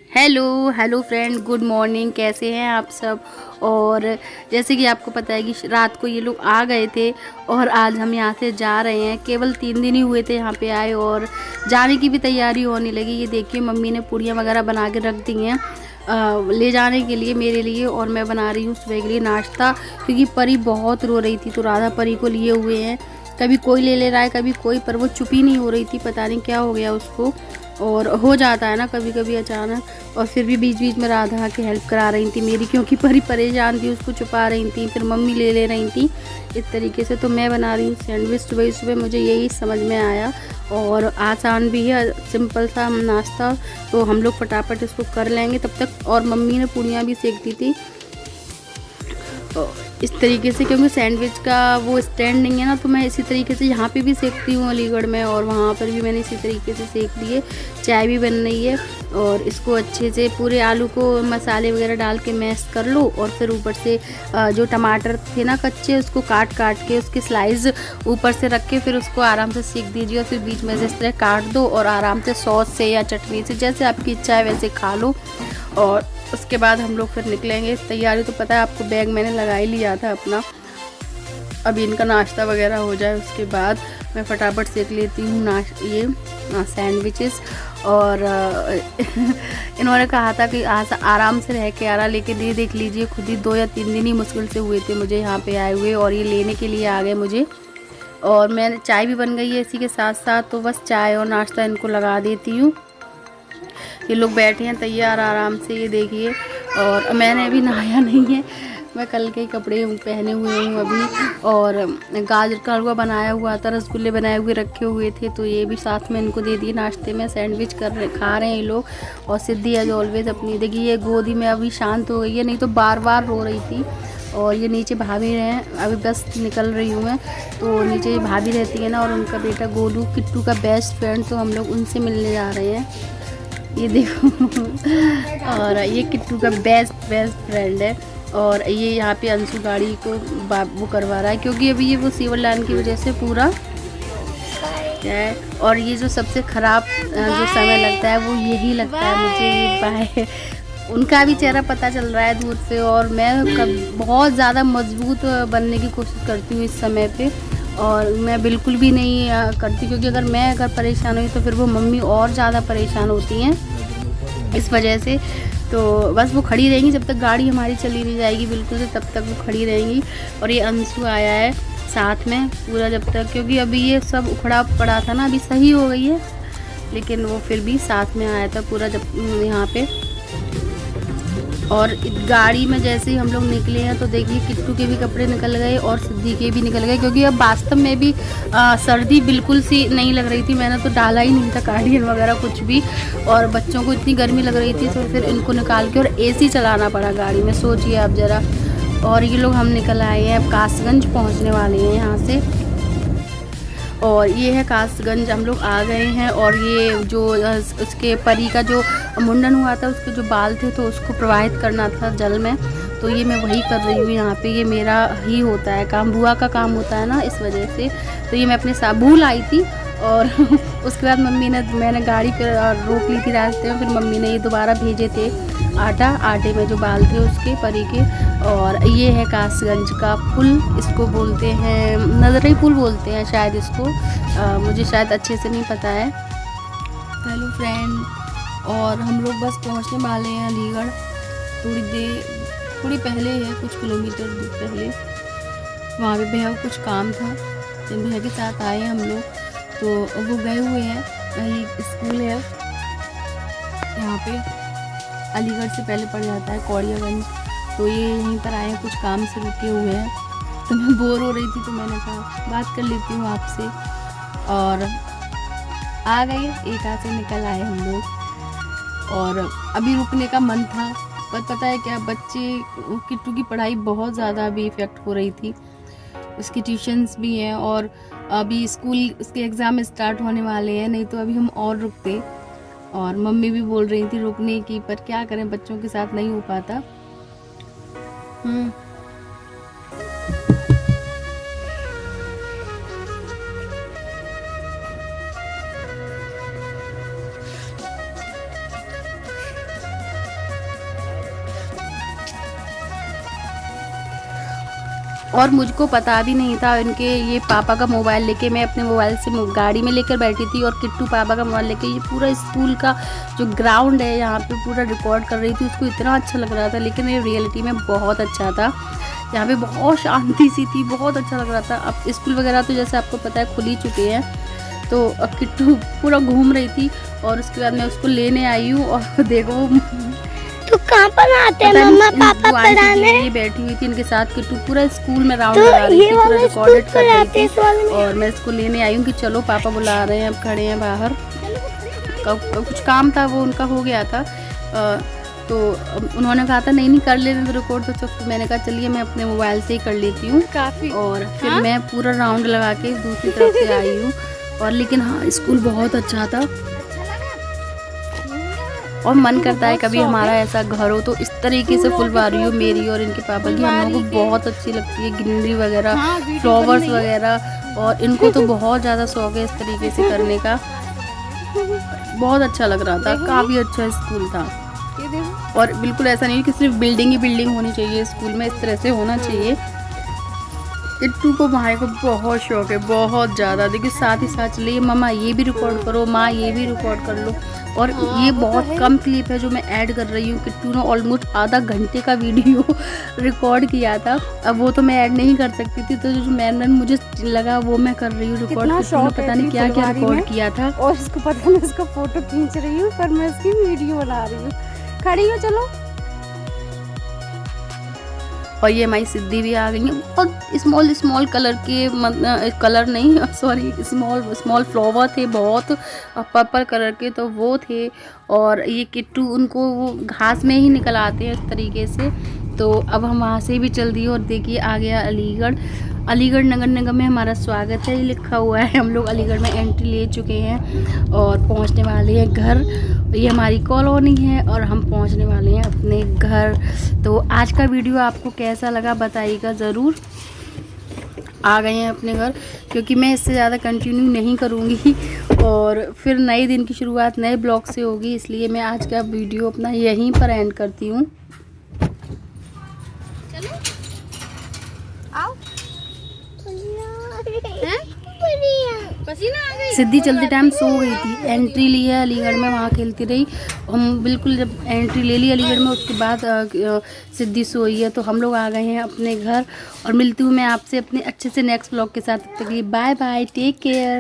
Hello hello friend, good morning. कैसे हैं आप सब। और जैसे कि आपको पता है कि रात को ये लोग आ गए थे और आज हम यहाँ से जा रहे हैं। केवल 3 दिन ही हुए थे यहाँ पे आए और जाने की भी तैयारी होने लगी। ये देखिए मम्मी ने पूड़ियाँ वगैरह बना के रख दी हैं ले जाने के लिए मेरे लिए, और मैं बना रही हूँ सुबह के लिए नाश्ता। क्योंकि परी बहुत रो रही थी तो राधा परी को लिए हुए हैं। कभी कोई ले रहा है कभी कोई, पर वो चुप ही नहीं हो रही थी, पता नहीं क्या हो गया उसको। और हो जाता है ना कभी कभी अचानक। और फिर भी बीच बीच में राधा की हेल्प करा रही थी मेरी, क्योंकि परी परेशान थी, उसको छुपा रही थी, फिर मम्मी ले रही थी इस तरीके से। तो मैं बना रही हूँ सैंडविच। सुबह सुबह मुझे यही समझ में आया और आसान भी है, सिंपल सा नाश्ता, तो हम लोग फटाफट इसको कर लेंगे तब तक। और मम्मी ने पूड़ियाँ भी सेक दी थी इस तरीके से, क्योंकि सैंडविच का वो स्टैंड नहीं है ना, तो मैं इसी तरीके से यहाँ पे भी सेकती हूँ अलीगढ़ में, और वहाँ पर भी मैंने इसी तरीके से सेक लिए। चाय भी बन रही है और इसको अच्छे से पूरे आलू को मसाले वगैरह डाल के मैश कर लो, और फिर ऊपर से जो टमाटर थे ना कच्चे, उसको काट के उसके स्लाइस ऊपर से रख के फिर उसको आराम से सेक दीजिए। और फिर बीच में से इस तरह काट दो और आराम से सॉस से या चटनी से, जैसे आपकी इच्छा है वैसे खा लो। और उसके बाद हम लोग फिर निकलेंगे। तैयारी तो पता है आपको, बैग मैंने लगा ही लिया था अपना। अभी इनका नाश्ता वगैरह हो जाए उसके बाद मैं फटाफट सेक लेती हूँ ये सैंडविचेस। और इन्होंने कहा था कि आराम से रह के आरा लेके देख लीजिए खुद ही। 2 या 3 दिन ही मुश्किल से हुए थे मुझे यहाँ पे आए हुए, और ये लेने के लिए आ गए मुझे। और मैंने चाय भी बन गई है इसी के साथ साथ, तो बस चाय और नाश्ता इनको लगा देती हूँ। ये लोग बैठे हैं तैयार आराम से, ये देखिए। और मैंने अभी नहाया नहीं है, मैं कल के ही कपड़े पहने हुए हूँ अभी। और गाजर का हलवा बनाया हुआ था, रसगुल्ले बनाए हुए रखे हुए थे, तो ये भी साथ में इनको दे दिए नाश्ते में। सैंडविच खा रहे हैं ये लोग। और सिद्धि एज ऑलवेज अपनी देखिए ये गोदी में अभी शांत हो गई है, नहीं तो बार बार रो रही थी। और ये नीचे भाभी हैं, अभी बस निकल रही हूँ मैं, तो नीचे भाभी रहती है ना, और उनका बेटा गोलू किट्टू का बेस्ट फ्रेंड, तो हम लोग उनसे मिलने जा रहे हैं। ये देखो और ये किट्टू का बेस्ट फ्रेंड है। और ये यहाँ पे अंशु गाड़ी को वो करवा रहा है, क्योंकि अभी ये वो सीवर लाइन की वजह से पूरा है। और ये जो सबसे ख़राब जो समय लगता है वो यही लगता है मुझे, ये बाय उनका भी चेहरा पता चल रहा है दूर पे। और मैं बहुत ज़्यादा मजबूत बनने की कोशिश करती हूँ इस समय पे, और मैं बिल्कुल भी नहीं करती, क्योंकि अगर परेशान हुई तो फिर वो मम्मी और ज़्यादा परेशान होती हैं इस वजह से। तो बस वो खड़ी रहेंगी जब तक गाड़ी हमारी चली नहीं जाएगी बिल्कुल से, तब तक वो खड़ी रहेंगी। और ये अंशु आया है साथ में पूरा जब तक, क्योंकि अभी ये सब उखड़ा पड़ा था ना, अभी सही हो गई है, लेकिन वो फिर भी साथ में आया था पूरा जब यहाँ पे। और गाड़ी में जैसे ही हम लोग निकले हैं तो देखिए किट्टू के भी कपड़े निकल गए और सिद्धि के भी निकल गए, क्योंकि अब वास्तव में भी सर्दी बिल्कुल सी नहीं लग रही थी। मैंने तो डाला ही नहीं था कार्डियन वगैरह कुछ भी, और बच्चों को इतनी गर्मी लग रही थी, तो फिर इनको निकाल के और एसी चलाना पड़ा गाड़ी में, सोचिए आप ज़रा। और ये लोग हम निकल आए हैं, अब कासगंज पहुँचने वाले हैं यहाँ से। और ये है कासगंज, हम लोग आ गए हैं। और ये जो उसके परी का जो मुंडन हुआ था, उसके जो बाल थे तो उसको प्रवाहित करना था जल में, तो ये मैं वही कर रही हूँ यहाँ पे। ये मेरा ही होता है काम, बुआ का काम होता है ना, इस वजह से। तो ये मैं अपने साथ भूल आई थी, और उसके बाद मैंने गाड़ी पर रोक ली थी रास्ते में, फिर मम्मी ने ये दोबारा भेजे थे आटे में जो बाल थे उसके परी के। और ये है कासगंज का पुल, इसको बोलते हैं नजरई पुल बोलते हैं शायद इसको, मुझे शायद अच्छे से नहीं पता है। हेलो फ्रेंड, और हम लोग बस पहुंचने वाले हैं अलीगढ़, थोड़ी पहले है, कुछ किलोमीटर दूर पहले। वहाँ पे भैया को कुछ काम था, तो भैया के साथ आए हम लोग, तो वो गए हुए हैं। एक स्कूल है यहाँ पे, अलीगढ़ से पहले पड़ जाता है कौड़ियागंज, तो ये यहीं पर आए हैं, कुछ काम से रुके हुए हैं। तो मैं बोर हो रही थी तो मैंने कहा बात कर लेती हूँ आपसे, और आ गए, एक हाथ से निकल आए हम लोग। और अभी रुकने का मन था, पर पता है क्या, किट्टू की पढ़ाई बहुत ज़्यादा अभी इफ़ेक्ट हो रही थी, उसकी ट्यूशन्स भी हैं, और अभी स्कूल उसके एग्ज़ाम स्टार्ट होने वाले हैं, नहीं तो अभी हम और रुकते। और मम्मी भी बोल रही थी रुकने की, पर क्या करें, बच्चों के साथ नहीं हो पाता। और मुझको पता भी नहीं था इनके ये पापा का मोबाइल लेके मैं अपने मोबाइल से गाड़ी में लेकर बैठी थी और किट्टू पापा का मोबाइल लेके ये पूरा स्कूल का जो ग्राउंड है यहाँ पे पूरा रिकॉर्ड कर रही थी। उसको इतना अच्छा लग रहा था, लेकिन ये रियलिटी में बहुत अच्छा था। यहाँ पे बहुत शांति सी थी, बहुत अच्छा लग रहा था। अब स्कूल वगैरह तो जैसे आपको पता है खुल ही चुके हैं, तो अब किट्टू पूरा घूम रही थी और उसके बाद मैं उसको लेने आई हूँ। और देखो तो कहाँ पर आते हैं मम्मा पापा पढ़ाने? ये बैठी हुई थी इनके साथ, किट्टू पूरा स्कूल में राउंड लगा रही थी, पूरा रिकॉर्डेड कर रही थी। और मैं इसको लेने आई हूँ कि चलो पापा बुला रहे हैं, अब खड़े हैं बाहर। कुछ काम था वो उनका हो गया था, तो उन्होंने कहा था नहीं कर लेने तो रिकॉर्ड, तो मैंने कहा चलिए मैं अपने मोबाइल से ही कर लेती हूँ काफ़ी। और फिर मैं पूरा राउंड लगा के दूसरी तरफ से आई हूँ। और लेकिन हाँ, स्कूल बहुत अच्छा था और मन करता है कभी हमारा ऐसा घर हो तो इस तरीके से फुलवारी हो मेरी और इनके पापा की। हम लोगों को बहुत अच्छी लगती है ग्रीनरी वगैरह, फ्लावर्स वगैरह, और इनको तो बहुत ज़्यादा शौक है इस तरीके से करने का। बहुत अच्छा लग रहा था, काफ़ी अच्छा स्कूल था। और बिल्कुल ऐसा नहीं कि सिर्फ बिल्डिंग ही बिल्डिंग होनी चाहिए स्कूल में, इस तरह से होना चाहिए। किट्टू को भाई को बहुत शौक है, बहुत ज़्यादा। देखिए साथ ही साथ चलिए मम्मा ये भी रिकॉर्ड करो, माँ ये भी रिकॉर्ड कर लो। और ये बहुत कम क्लिप है जो मैं ऐड कर रही हूँ। किट्टू ने ऑलमोस्ट आधा घंटे का वीडियो रिकॉर्ड किया था, अब वो तो मैं ऐड नहीं कर सकती थी, तो जो मैन मुझे लगा वो मैं कर रही हूँ रिकॉर्ड। पता नहीं क्या क्या रिकॉर्ड किया था और इसको पता नहीं, इसको फोटो खींच रही हूँ पर मैं इसकी वीडियो बना रही हूँ। खड़ी हो चलो। और ये हमारी सिद्धि भी आ गई है। बहुत स्मॉल कलर के, कलर नहीं सॉरी, स्मॉल फ्लावर थे बहुत पर्पल कलर के, तो वो थे। और ये किट्टू उनको वो घास में ही निकल आते हैं इस तरीके से। तो अब हम वहाँ से भी चल दिए और देखिए आ गया अलीगढ़ नगर निगम में हमारा स्वागत है, ये लिखा हुआ है। हम लोग अलीगढ़ में एंट्री ले चुके हैं और पहुंचने वाले हैं घर। ये हमारी कॉलोनी है और हम पहुंचने वाले हैं अपने घर। तो आज का वीडियो आपको कैसा लगा बताइएगा ज़रूर। आ गए हैं अपने घर, क्योंकि मैं इससे ज़्यादा कंटिन्यू नहीं करूँगी और फिर नए दिन की शुरुआत नए ब्लॉग से होगी, इसलिए मैं आज का वीडियो अपना यहीं पर एंड करती हूँ। सिद्धि चलते टाइम सो गई थी, एंट्री ली है अलीगढ़ में, वहाँ खेलती रही। हम बिल्कुल जब एंट्री ले ली अलीगढ़ में उसके बाद सिद्धि सोई है। तो हम लोग आ गए हैं अपने घर और मिलती हूँ मैं आपसे अपने अच्छे से नेक्स्ट ब्लॉग के साथ। तब तक के लिए बाय बाय, टेक केयर।